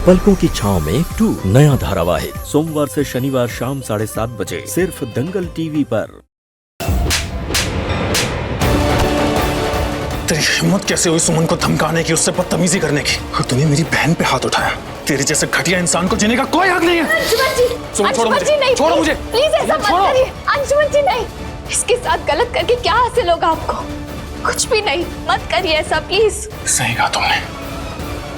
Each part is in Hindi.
पलकों की छांव में 2 नया धारावाहिक सोमवार से शनिवार शाम 7:30 बजे सिर्फ दंगल टीवी पर। तेरी हिम्मत कैसे हुई सुमन को धमकाने की, उससे बदतमीजी करने की, और तूने मेरी बहन पे हाथ उठाया। तेरे जैसे घटिया इंसान को जीने का कोई हक नहीं है। अंशुमन जी, छोड़ो अंशुमन जी, नहीं, छोड़ो मुझे, प्लीज ऐसा मत करिए। अंशुमन जी नहीं, इसके साथ गलत करके क्या हासिल होगा आपको? कुछ भी नहीं, मत करिए ऐसा प्लीज। सही कहा तुमने,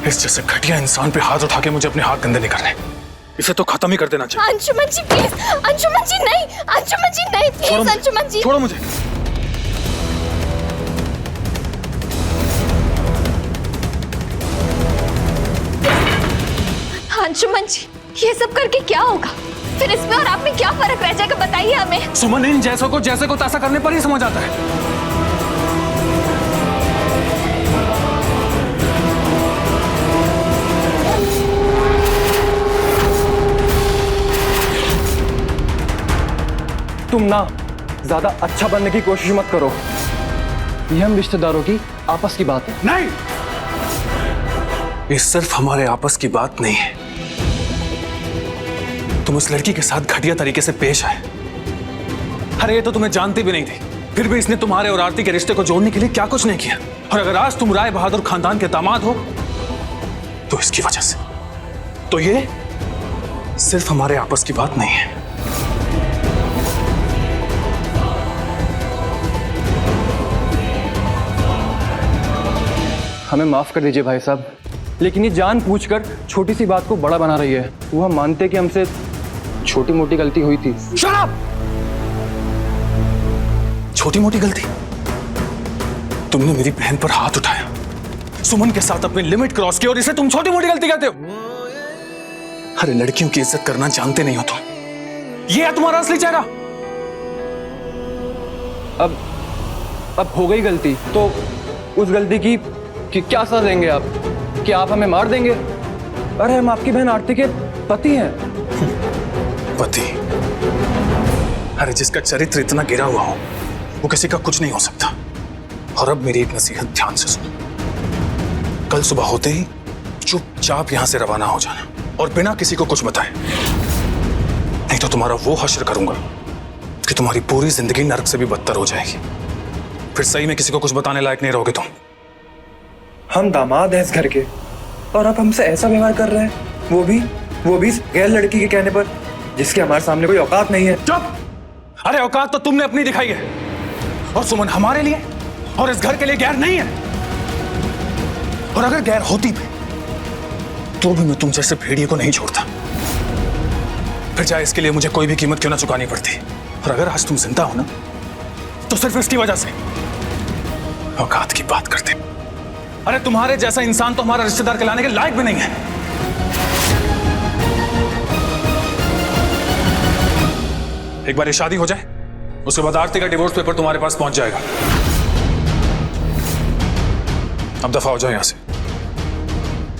इस जैसे घटिया इंसान पे हाथ उठा के मुझे अपने हाथ गंदे नहीं करने। इसे तो खत्म ही कर देना चाहिए। अंशुमन जी प्लीज, अंशुमन जी नहीं, अंशुमन जी नहीं, प्लीज अंशुमन जी। छोड़ो मुझे। अंशुमन जी, ये सब करके क्या होगा? फिर इसमें और आप में क्या फर्क रह जाएगा, बताइए हमें। सुमन, इन जैसों को जैसे को तैसा करने पर ही समझ आता है। तुम ना ज्यादा अच्छा बनने की कोशिश मत करो। ये हम रिश्तेदारों की आपस की बात है। नहीं, ये सिर्फ हमारे आपस की बात नहीं है। तुम उस लड़की के साथ घटिया तरीके से पेश आए। अरे ये तो तुम्हें जानती भी नहीं थी, फिर भी इसने तुम्हारे और आरती के रिश्ते को जोड़ने के लिए क्या कुछ नहीं किया। और अगर आज तुम राय बहादुर खानदान के दामाद हो तो इसकी वजह से। तो ये सिर्फ हमारे आपस की बात नहीं है। हमें माफ कर दीजिए भाई साहब, लेकिन ये जानबूझकर छोटी सी बात को बड़ा बना रही है। वो हम मानते कि हमसे छोटी मोटी गलती हुई थी। Shut up! छोटी मोटी गलती? तुमने मेरी बहन पर हाथ उठाया, सुमन के साथ अपनी लिमिट क्रॉस की, और इसे तुम छोटी मोटी गलती कहते हो? अरे लड़कियों की इज्जत करना जानते नहीं हो तुम। ये है तुम्हारा असली चेहरा। अब हो गई गलती तो उस गलती की क्या सजा देंगे आप? क्या आप हमें मार देंगे? अरे हम आपकी बहन आरती के पति हैं। पति? अरे जिसका चरित्र इतना गिरा हुआ हो वो किसी का कुछ नहीं हो सकता। और अब मेरी एक नसीहत ध्यान से सुनो। कल सुबह होते ही चुपचाप यहां से रवाना हो जाना, और बिना किसी को कुछ बताए, नहीं तो तुम्हारा वो हश्र करूंगा कि तुम्हारी पूरी जिंदगी नरक से भी बदतर हो जाएगी। फिर सही में किसी को कुछ बताने लायक नहीं रहोगे तुम। हम दामाद हैं इस घर के, और आप हमसे ऐसा व्यवहार कर रहे हैं, वो भी इस गैर लड़की के कहने पर, जिसके हमारे सामने कोई औकात नहीं है। चुप! अरे औकात तो तुमने अपनी दिखाई है, और सुमन हमारे लिए और इस घर के लिए गैर नहीं है। और अगर गैर होती भी तो भी मैं तुम जैसे भेड़िए को नहीं छोड़ता। फिर चाहे इसके लिए मुझे कोई भी कीमत क्यों ना चुकानी पड़ती। और अगर आज तुम जिंदा हो ना तो सिर्फ इसकी वजह से। औकात की बात करते, अरे तुम्हारे जैसा इंसान तो हमारा रिश्तेदार कहलाने के लायक भी नहीं है। एक बार ये शादी हो जाए, उसके बाद आरती का डिवोर्स पेपर तुम्हारे पास पहुंच जाएगा। अब दफा हो जाए यहां से।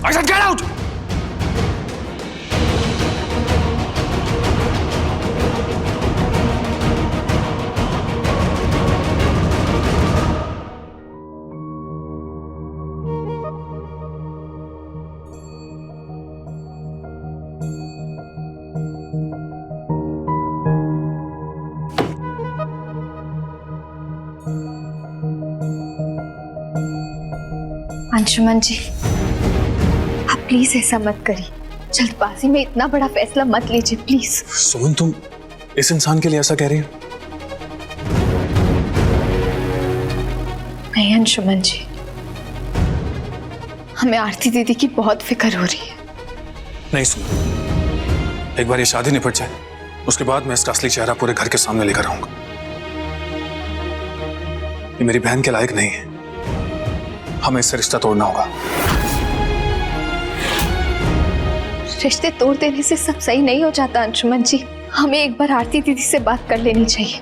I said get out! Anshuman जी, आप प्लीज ऐसा मत करिए। जल्दबाजी में इतना बड़ा फैसला मत लीजिए प्लीज। सुमन, तुम इस इंसान के लिए ऐसा कह रही हो? नहीं अंशुमन जी, हमें आरती दीदी की बहुत फिक्र हो रही है। नहीं सुमन, एक बार ये शादी निपट जाए, उसके बाद मैं इसका असली चेहरा पूरे घर के सामने लेकर आऊंगा। ये मेरी बहन के लायक नहीं है, हमें इससे रिश्ता तोड़ना होगा। रिश्ते तोड़ देने से सब सही नहीं हो जाता अंशुमन जी। हमें एक बार आरती दीदी से बात कर लेनी चाहिए।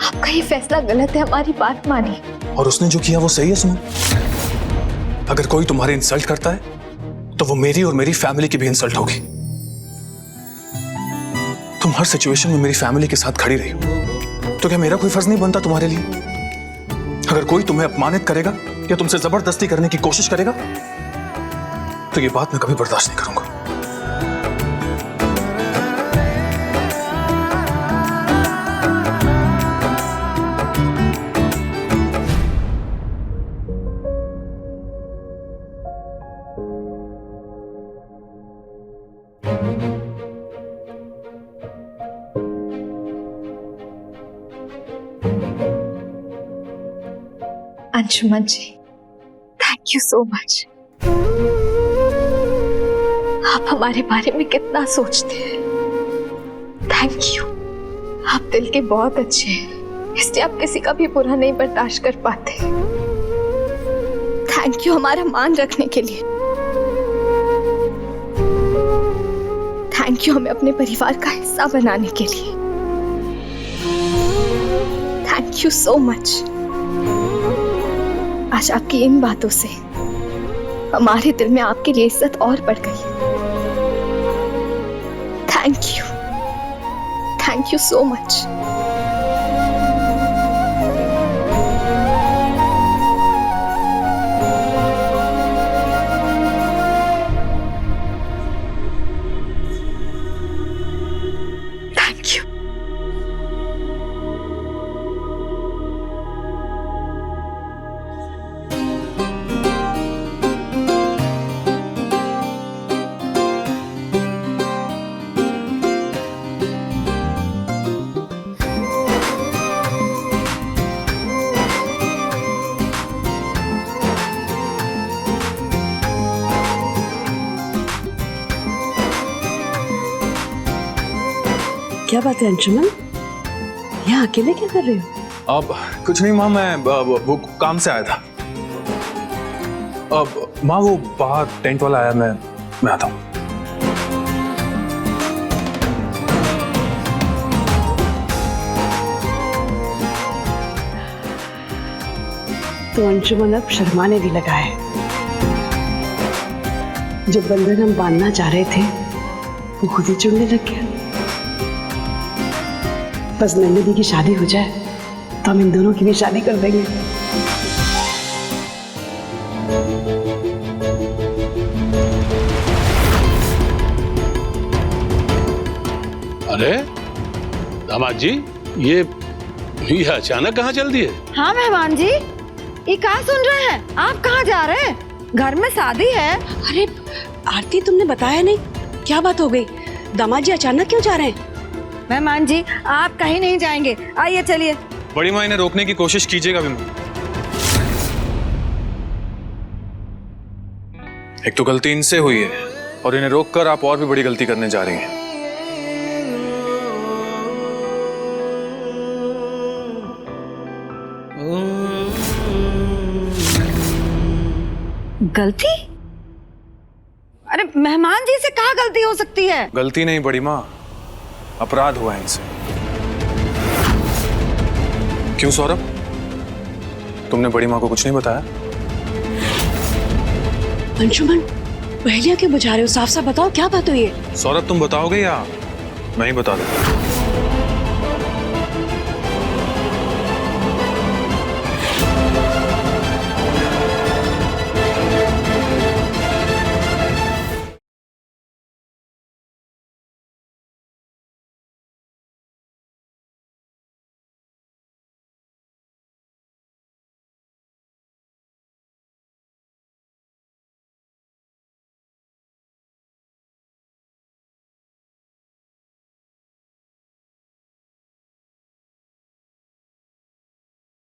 आपका ये फैसला गलत है, हमारी बात मानिए। और उसने जो किया वो सही है सुमन। अगर कोई तुम्हारी इंसल्ट करता है तो वो मेरी और मेरी फैमिली की भी इंसल्ट होगी। तुम हर सिचुएशन में मेरी फैमिली के साथ खड़ी रही हो, तो क्या मेरा कोई फर्ज नहीं बनता तुम्हारे लिए? अगर कोई तुम्हें अपमानित करेगा या तुमसे जबरदस्ती करने की कोशिश करेगा तो ये बात मैं कभी बर्दाश्त नहीं करूंगा। अंशुमन जी, थैंक यू सो मच। आप हमारे बारे में कितना सोचते हैं। Thank you. आप दिल के बहुत अच्छे हैं, इसलिए आप किसी का भी बुरा नहीं बर्दाश्त कर पाते। थैंक यू हमारा मान रखने के लिए। थैंक यू हमें अपने परिवार का हिस्सा बनाने के लिए। Thank you so much. आज आपकी इन बातों से हमारे दिल में आपके लिए इज्जत और बढ़ गई। Thank you so much. Thank you. क्या बात है अंशुमन, यहाँ अकेले क्या कर रहे हो? अब कुछ नहीं माँ, मैं वो काम से आया था। अब माँ वो बाहर टेंट वाला आया, मैं आता हूँ। तो अंशुमन अब शर्माने भी लगा है। जो बंधन हम बांधना चाह रहे थे वो खुद ही चुनने लग गया। बस नंदिनी की शादी हो जाए तो हम इन दोनों की भी शादी कर देंगे। अरे दामाद जी, ये अचानक कहाँ चल दिए? हाँ मेहमान जी, ये कहाँ सुन रहे हैं? आप कहाँ जा रहे हैं? घर में शादी है। अरे आरती, तुमने बताया नहीं, क्या बात हो गई? दामाद जी अचानक क्यों जा रहे हैं? मेहमान जी, आप कहीं नहीं जाएंगे, आइए चलिए। बड़ी माँ, इन्हें रोकने की कोशिश कीजिएगा भी। एक तो गलती इनसे हुई है और इन्हें रोककर आप और भी बड़ी गलती करने जा रही हैं। गलती? अरे मेहमान जी से कहाँ गलती हो सकती है? गलती नहीं बड़ी माँ, अपराध हुआ है इनसे। क्यों सौरभ, तुमने बड़ी माँ को कुछ नहीं बताया? अंशुमन, पहेलियां क्यों बुझा रहे हो? साफ साफ बताओ, क्या बात हुई है? सौरभ तुम बताओगे या मैं ही बता दूं?